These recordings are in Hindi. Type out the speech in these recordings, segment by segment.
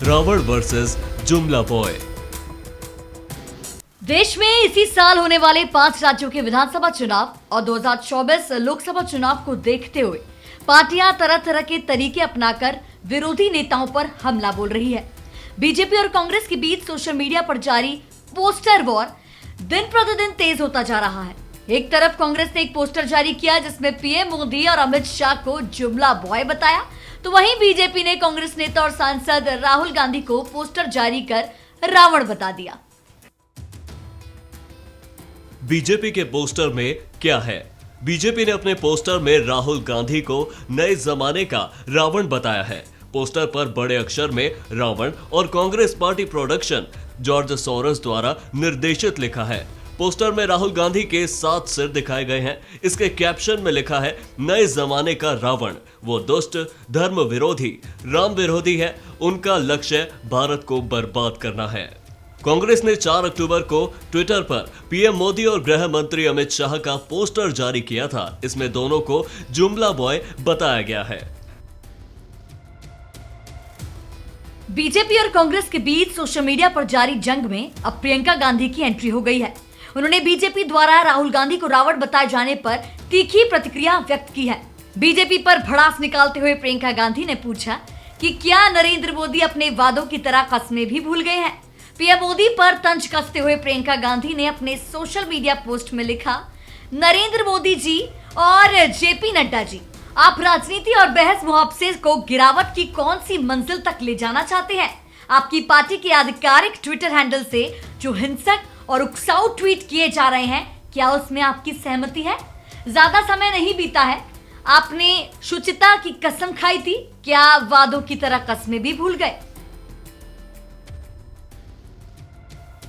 रावण वर्सेस जुमला बॉय। देश में इसी साल होने वाले 5 राज्यों के विधानसभा चुनाव और 2024 लोकसभा चुनाव को देखते हुए पार्टियां तरह तरह के तरीके अपनाकर विरोधी नेताओं पर हमला बोल रही है। बीजेपी और कांग्रेस के बीच सोशल मीडिया पर जारी पोस्टर वॉर दिन प्रतिदिन तेज होता जा रहा है। एक तरफ कांग्रेस ने एक पोस्टर जारी किया जिसमें पीएम मोदी और अमित शाह को जुमला बॉय बताया, तो वहीं बीजेपी ने कांग्रेस नेता और सांसद राहुल गांधी को पोस्टर जारी कर रावण बता दिया। बीजेपी के पोस्टर में क्या है? बीजेपी ने अपने पोस्टर में राहुल गांधी को नए जमाने का रावण बताया है। पोस्टर पर बड़े अक्षर में रावण और Congress party production George Soros द्वारा निर्देशित लिखा है। पोस्टर में राहुल गांधी के 7 सिर दिखाए गए हैं। इसके कैप्शन में लिखा है, नए जमाने का रावण, वो दुष्ट, धर्म विरोधी, राम विरोधी है, उनका लक्ष्य भारत को बर्बाद करना है। कांग्रेस ने 4 अक्टूबर को ट्विटर पर पीएम मोदी और गृह मंत्री अमित शाह का पोस्टर जारी किया था। इसमें दोनों को जुमला बॉय बताया गया है। बीजेपी और कांग्रेस के बीच सोशल मीडिया पर जारी जंग में अब प्रियंका गांधी की एंट्री हो गई है। उन्होंने बीजेपी द्वारा राहुल गांधी को रावण बताए जाने पर तीखी प्रतिक्रिया व्यक्त की है। बीजेपी पर भड़ास निकालते हुए प्रियंका गांधी ने पूछा कि क्या नरेंद्र मोदी अपने वादों की तरह कस्में भी भूल गए हैं। पीएम मोदी पर तंज कसते हुए प्रियंका गांधी ने अपने सोशल मीडिया पोस्ट में लिखा, नरेंद्र मोदी जी और जेपी नड्डा जी, आप राजनीति और बहस मुहावसे को गिरावट की कौन सी मंजिल तक ले जाना चाहते हैं? आपकी पार्टी के आधिकारिक ट्विटर हैंडल से जो हिंसक और उकसाऊ ट्वीट किए जा रहे हैं, क्या उसमें आपकी सहमति है? ज्यादा समय नहीं बीता है, आपने शुचिता की कसम खाई थी, क्या वादों की तरह कस्में भी भूल गए?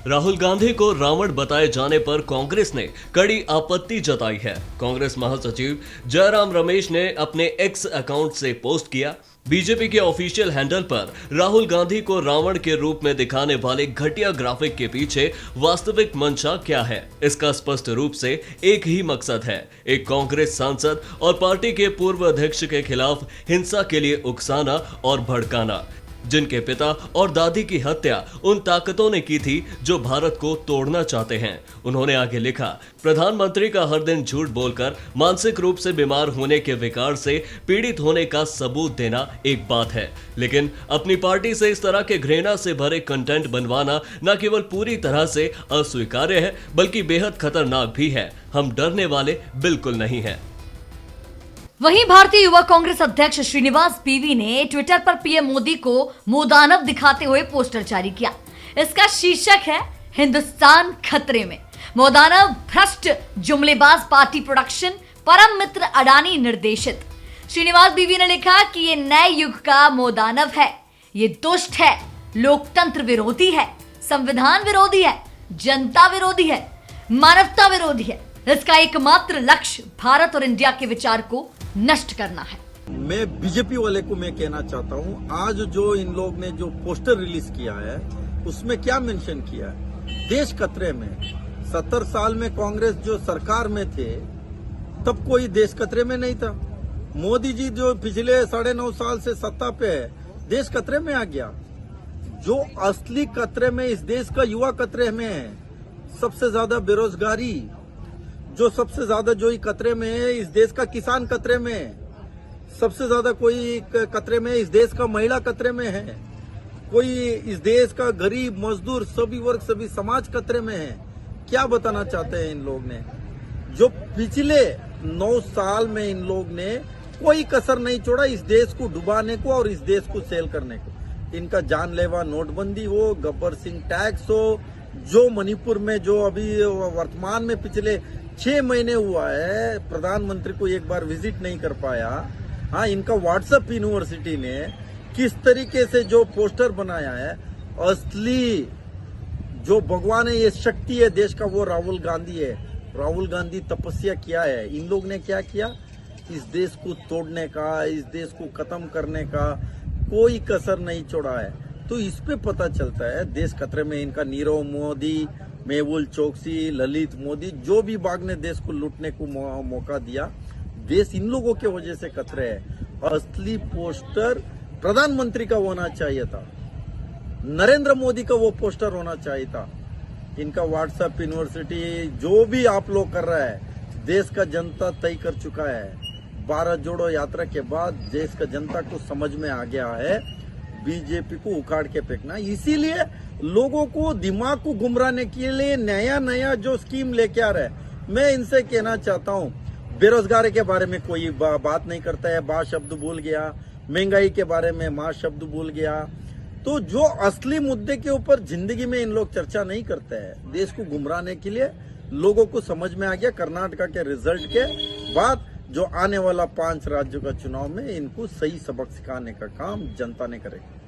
राहुल गांधी को रावण बताए जाने पर कांग्रेस ने कड़ी आपत्ति जताई है। कांग्रेस महासचिव जयराम रमेश ने अपने एक्स अकाउंट से पोस्ट किया, बीजेपी के ऑफिशियल हैंडल पर राहुल गांधी को रावण के रूप में दिखाने वाले घटिया ग्राफिक के पीछे वास्तविक मंशा क्या है? इसका स्पष्ट रूप से एक ही मकसद है, एक कांग्रेस सांसद और पार्टी के पूर्व अध्यक्ष के खिलाफ हिंसा के लिए उकसाना और भड़काना, जिनके पिता और दादी की हत्या उन ताकतों ने की थी जो भारत को तोड़ना चाहते हैं। उन्होंने आगे लिखा, प्रधानमंत्री का हर दिन झूठ बोलकर मानसिक रूप से बीमार होने के विकार से पीड़ित होने का सबूत देना एक बात है, लेकिन अपनी पार्टी से इस तरह के घृणा से भरे कंटेंट बनवाना न केवल पूरी तरह से अस्वीकार्य है बल्कि बेहद खतरनाक भी है। हम डरने वाले बिल्कुल नहीं हैं। वहीं भारतीय युवा कांग्रेस अध्यक्ष श्रीनिवास बीवी ने ट्विटर पर पीएम मोदी को मुदानव दिखाते हुए पोस्टर जारी किया। इसका शीर्षक है, हिंदुस्तान खतरे में, मुदानव भ्रष्ट जुमलेबाज पार्टी प्रोडक्शन परम मित्र अडानी निर्देशित। श्रीनिवास बीवी ने लिखा कि ये नए युग का मुदानव है, ये दुष्ट है, लोकतंत्र विरोधी है, संविधान विरोधी है, जनता विरोधी है, मानवता विरोधी है। इसका एकमात्र लक्ष्य भारत और इंडिया के विचार को नष्ट करना है। मैं बीजेपी वाले को मैं कहना चाहता हूं, आज जो इन लोग ने जो पोस्टर रिलीज किया है उसमें क्या मेंशन किया है? देश खतरे में। 70 साल में कांग्रेस जो सरकार में थे तब कोई देश खतरे में नहीं था। मोदी जी जो पिछले 9.5 साल से सत्ता पे है, देश खतरे में आ गया। जो असली खतरे में इस देश का युवा खतरे में है, सबसे ज्यादा बेरोजगारी, जो सबसे ज्यादा जो खतरे में है इस देश का किसान खतरे में है, सबसे ज्यादा कोई खतरे में इस देश का महिला खतरे में है, कोई इस देश का गरीब मजदूर सभी वर्ग सभी समाज खतरे में है। क्या बताना चाहते हैं इन लोग ने? जो पिछले 9 साल में इन लोग ने कोई कसर नहीं छोड़ा इस देश को डुबाने को और इस देश को सेल करने को। इनका जानलेवा नोटबंदी हो, गब्बर सिंह टैक्स हो, जो मणिपुर में जो अभी वर्तमान में पिछले 6 महीने हुआ है, प्रधानमंत्री को एक बार विजिट नहीं कर पाया। हाँ, इनका व्हाट्सएप यूनिवर्सिटी ने किस तरीके से जो पोस्टर बनाया है, असली जो भगवान है, ये शक्ति है देश का, वो राहुल गांधी है। राहुल गांधी तपस्या किया है, इन लोग ने क्या किया? इस देश को तोड़ने का, इस देश को खत्म करने का कोई कसर नहीं छोड़ा है। तो इस पे पता चलता है देश खतरे में। इनका नीरव मोदी, मेहुल चोकसी, ललित मोदी, जो भी बाग ने देश को लूटने को मौका दिया, देश इन लोगों के वजह से खतरे है। असली पोस्टर प्रधानमंत्री का होना चाहिए था। नरेंद्र मोदी का वो पोस्टर होना चाहिए था। इनका व्हाट्सएप यूनिवर्सिटी जो भी आप लोग कर रहा है, देश का जनता तय कर चुका है। भारत जोड़ो यात्रा के बाद देश का जनता को समझ में आ गया है बीजेपी को उखाड़ के फेंकना। इसीलिए लोगों को दिमाग को गुमराने के लिए नया नया जो स्कीम लेके आ रहा है। मैं इनसे कहना चाहता हूँ, बेरोजगारी के बारे में कोई बात नहीं करता है, बा शब्द भूल गया। महंगाई के बारे में मां शब्द भूल गया। तो जो असली मुद्दे के ऊपर जिंदगी में इन लोग चर्चा नहीं करते हैं। देश को गुमराने के लिए लोगों को समझ में आ गया कर्नाटका के रिजल्ट के बाद जो आने वाला 5 राज्यों का चुनाव में इनको सही सबक सिखाने का काम जनता ने करेगा।